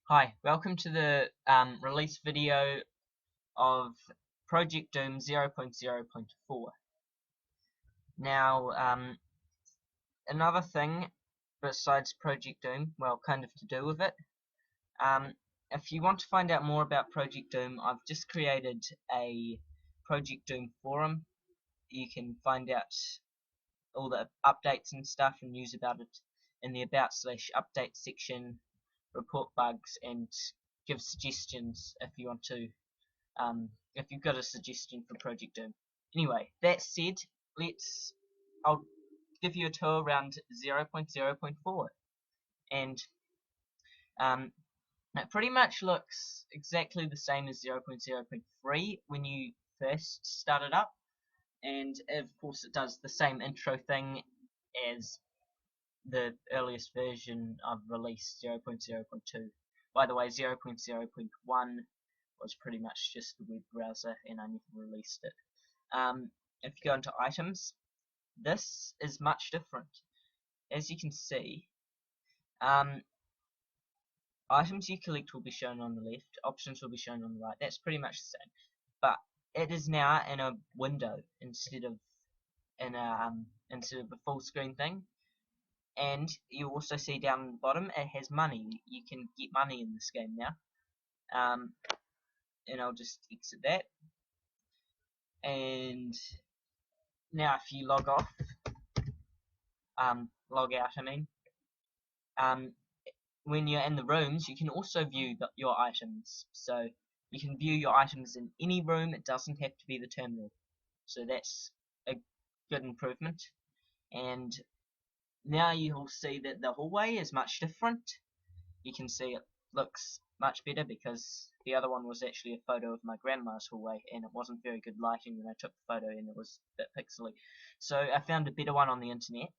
Hi, welcome to the release video of Project Doom 0.0.4. Now, another thing besides Project Doom, well, kind of to do with it, if you want to find out more about Project Doom, I've just created a Project Doom forum. You can find out all the updates and stuff and news about it in the About/Update section, report bugs, and give suggestions if you want to, if you've got a suggestion for Project Doom. Anyway, that said, I'll give you a tour around 0.0.4, and it pretty much looks exactly the same as 0.0.3 when you first start it up, and of course it does the same intro thing as the earliest version of release 0.0.2. By the way, 0.0.1 was pretty much just the web browser and I never released it. If you go into items, this is much different. As you can see, items you collect will be shown on the left, options will be shown on the right. That's pretty much the same, but it is now in a window instead of a full screen thing. And you also see down the bottom it has money. You can get money in this game now. And I'll just exit that. And now if you log off, log out I mean, when you're in the rooms you can also view your items. So you can view your items in any room, it doesn't have to be the terminal. So that's a good improvement. And now you'll see that the hallway is much different. You can see it looks much better because the other one was actually a photo of my grandma's hallway and it wasn't very good lighting when I took the photo and it was a bit pixely. So I found a better one on the internet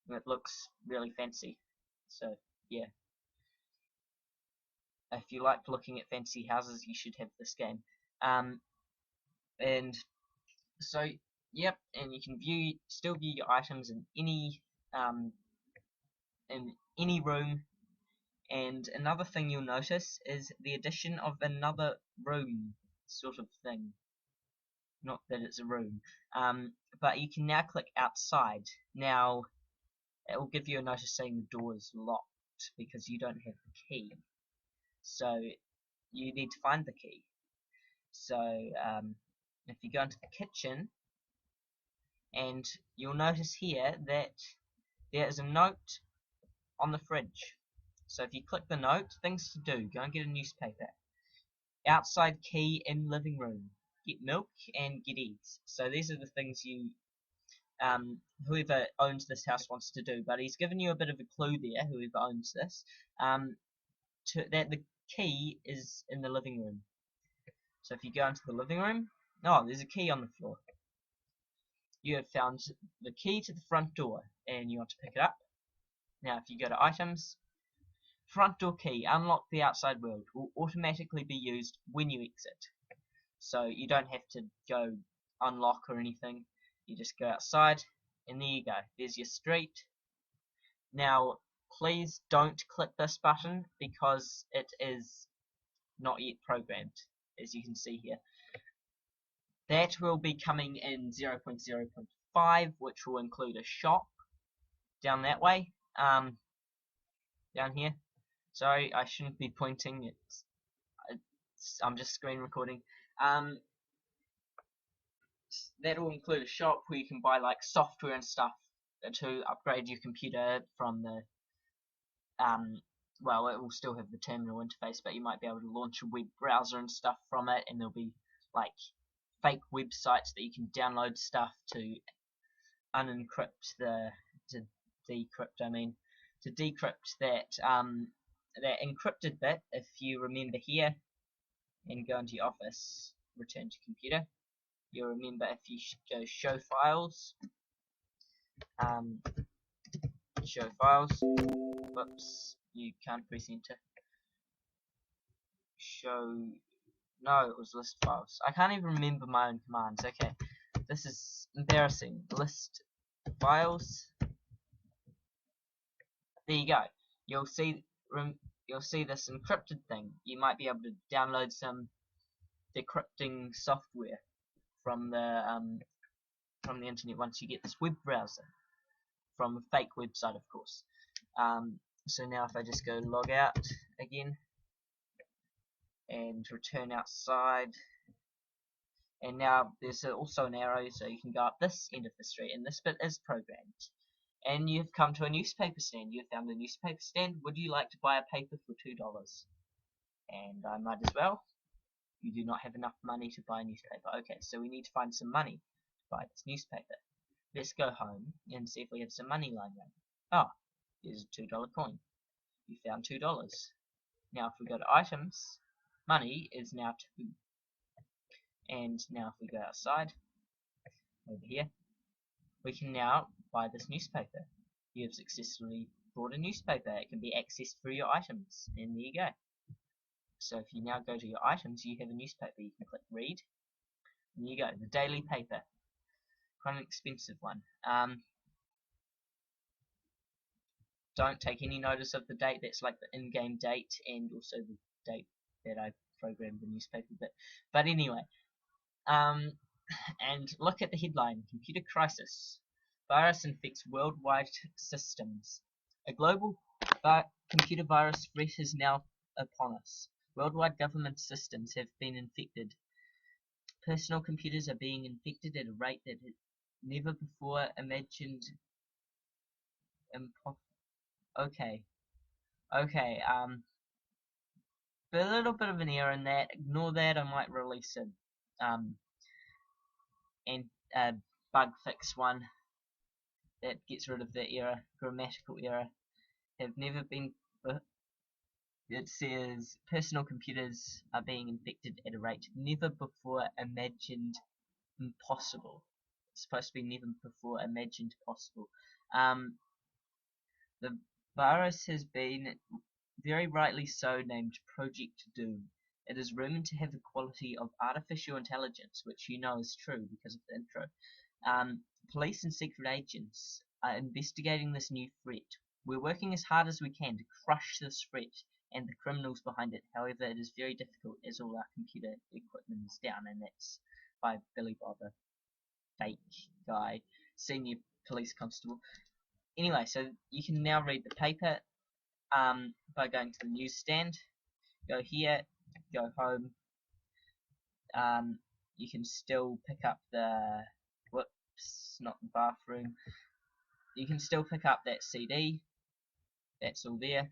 and it looks really fancy. So yeah, if you like looking at fancy houses you should have this game. And so yep, and you can still view your items in any room. And another thing you'll notice is the addition of another room sort of thing. Not that it's a room, but you can now click outside. Now it will give you a notice saying the door is locked because you don't have the key. So you need to find the key. So if you go into the kitchen, and you'll notice here that there is a note on the fridge. So if you click the note, things to do: go and get a newspaper, outside key in living room, get milk and get eggs. So these are the things whoever owns this house wants to do, but he's given you a bit of a clue there, whoever owns this, that the key is in the living room. So if you go into the living room, there's a key on the floor. You have found the key to the front door and you want to pick it up. Now if you go to items, front door key, unlock the outside world, will automatically be used when you exit. So you don't have to go unlock or anything, you just go outside and there you go, there's your street. Now please don't click this button because it is not yet programmed, as you can see here. That will be coming in 0.0.5, which will include a shop down that way, down here. Sorry, I shouldn't be pointing. I'm just screen recording. That will include a shop where you can buy like software and stuff to upgrade your computer from the well, it will still have the terminal interface, but you might be able to launch a web browser and stuff from it, and there'll be like fake websites that you can download stuff to decrypt that encrypted bit. If you remember here and go into your office, return to computer, you'll remember if you go show files, whoops, you can't press enter. No, it was list files. I can't even remember my own commands. Okay, this is embarrassing. List files. There you go. You'll see you'll see this encrypted thing. You might be able to download some decrypting software from the internet once you get this web browser from a fake website, of course. So now if I just go log out again and return outside, and now there's also an arrow so you can go up this end of the street, and this bit is programmed. And you've come to a newspaper stand. You've found a newspaper stand. Would you like to buy a paper for $2? And I might as well. You do not have enough money to buy a newspaper. Okay, so we need to find some money to buy this newspaper. Let's go home and see if we have some money lying around. Oh, there's a $2 coin. You found $2. Now if we go to items, money is now 2. And now if we go outside, over here, we can now buy this newspaper. You have successfully bought a newspaper. It can be accessed through your items, and there you go. So if you now go to your items, you have a newspaper. You can click read, and there you go, the daily paper. Quite an expensive one. Don't take any notice of the date. That's like the in-game date, and also the date that I programmed the newspaper bit. But anyway, and look at the headline: Computer Crisis. Virus infects worldwide systems. A global computer virus threat is now upon us. Worldwide government systems have been infected. Personal computers are being infected at a rate that has never before imagined. Okay, a little bit of an error in that. Ignore that. I might release a bug fix one that gets rid of the error, grammatical error. Have never been. It says personal computers are being infected at a rate never before imagined impossible. It's supposed to be never before imagined possible. The virus has been very rightly so named Project Doom. It is rumored to have the quality of artificial intelligence, which you know is true because of the intro. Police and secret agents are investigating this new threat. We're working as hard as we can to crush this threat and the criminals behind it. However, it is very difficult as all our computer equipment is down, and that's by Billy Bob, a fake guy, senior police constable. Anyway, so you can now read the paper by going to the newsstand. Go here, go home. You can still pick up the not the bathroom. You can still pick up that CD. That's all there.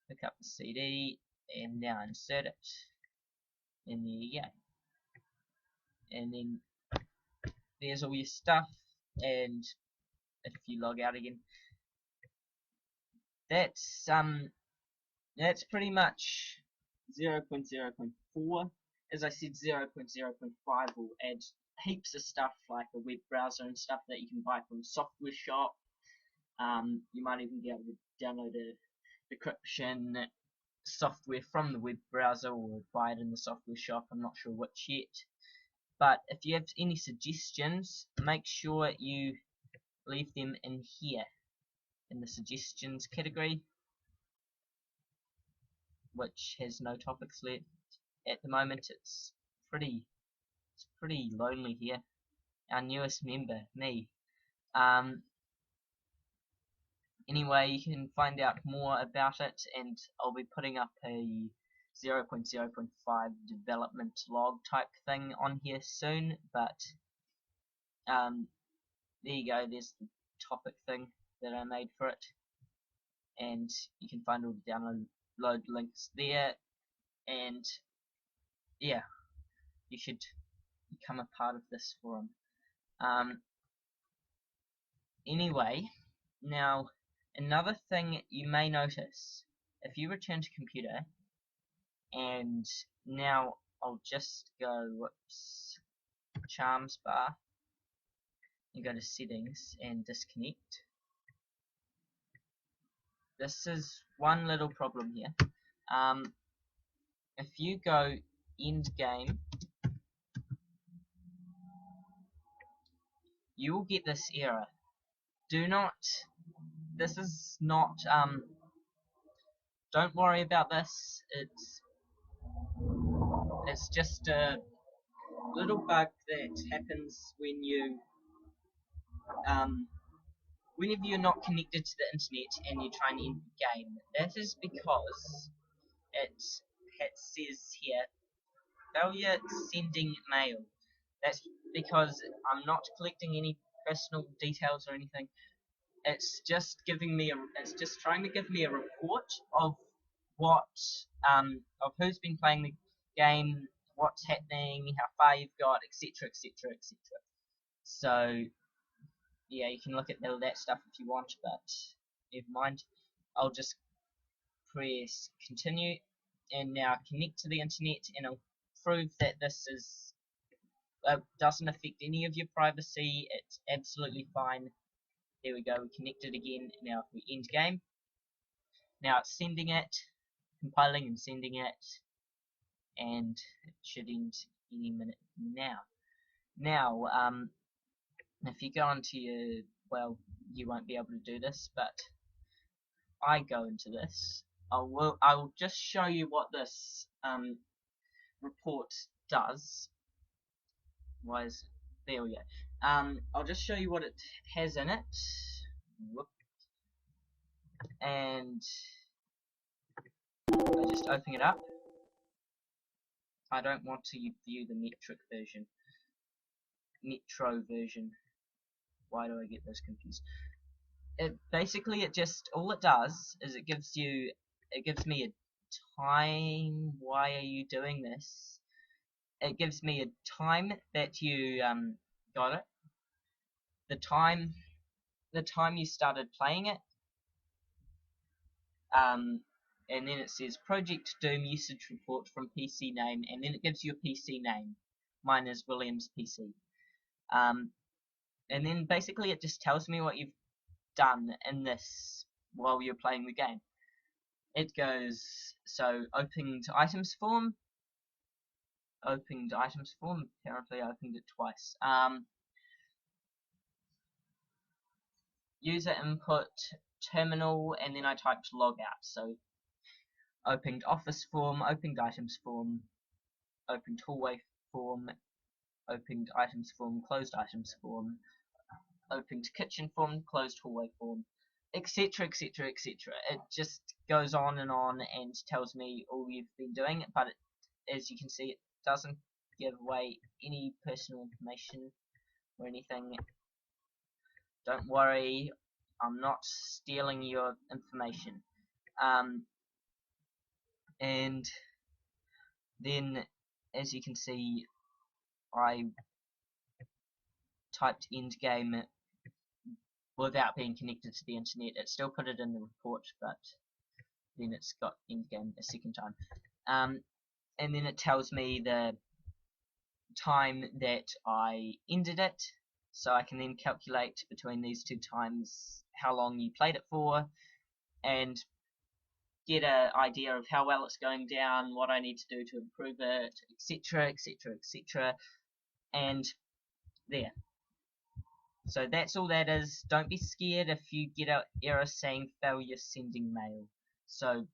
Pick up the CD and now insert it. And there you go. And then there's all your stuff. And if you log out again, that's pretty much 0.0.4. As I said, 0.0.5 will add heaps of stuff like a web browser and stuff that you can buy from a software shop. You might even be able to download a decryption software from the web browser or buy it in the software shop. I'm not sure which yet. But if you have any suggestions, make sure you leave them in here in the suggestions category, which has no topics left at the moment. It's pretty lonely here. Our newest member, me. Anyway, you can find out more about it, and I'll be putting up a 0.0.5 development log type thing on here soon. But there you go. There's the topic thing that I made for it, and you can find all the download links there. And yeah, you should become a part of this forum. Anyway, now another thing you may notice, if you return to computer, and now I'll just go charms bar and go to settings and disconnect. This is one little problem here. If you go end game, you will get this error. This is not don't worry about this. It's just a little bug that happens when you whenever you're not connected to the internet and you're trying to enter the game. That is because it says here failure sending mail. That's because I'm not collecting any personal details or anything. It's just trying to give me a report of what of who's been playing the game, what's happening, how far you've got, etc., etc., etc. So yeah, you can look at all that stuff if you want, but never mind. I'll just press continue, and now connect to the internet, and I'll prove that this is doesn't affect any of your privacy. It's absolutely fine. There we go, we connected again. Now if we end game, now it's sending it, compiling and sending it, and it should end any minute now. Now, if you go onto your, well, you won't be able to do this, but I go into this. I will just show you what this report does. Why is there we go. I'll just show you what it has in it. Whoop. And I just open it up. I don't want to view the Metro version. Why do I get those confused? Basically all it does is it gives me a time. Why are you doing this? It gives me a time that you got it, the time you started playing it, and then it says Project Doom usage report from PC name, and then it gives you a PC name. Mine is Williams PC. And then basically it just tells me what you've done in this while you're playing the game. It goes, so opened items form, apparently I opened it twice. User input, terminal, and then I typed logout. So opened office form, opened items form, opened hallway form, opened items form, closed items form, opened kitchen form, closed hallway form, etc., etc., etc. It just goes on and tells me all you've been doing, but as you can see, it doesn't give away any personal information or anything. Don't worry, I'm not stealing your information. And then, as you can see, I typed end game without being connected to the internet. It still put it in the report, but then it's got end game a second time. And then it tells me the time that I ended it, so I can then calculate between these two times how long you played it for, and get an idea of how well it's going down, what I need to do to improve it, etc., etc., etc. And there. So that's all that is. Don't be scared if you get an error saying failure sending mail. So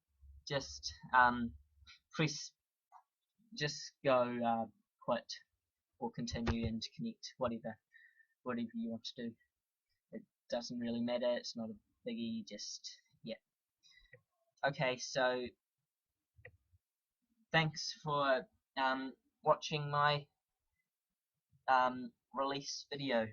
just go quit or continue and connect, whatever you want to do. It doesn't really matter, it's not a biggie, just yeah. Okay, so thanks for watching my release video.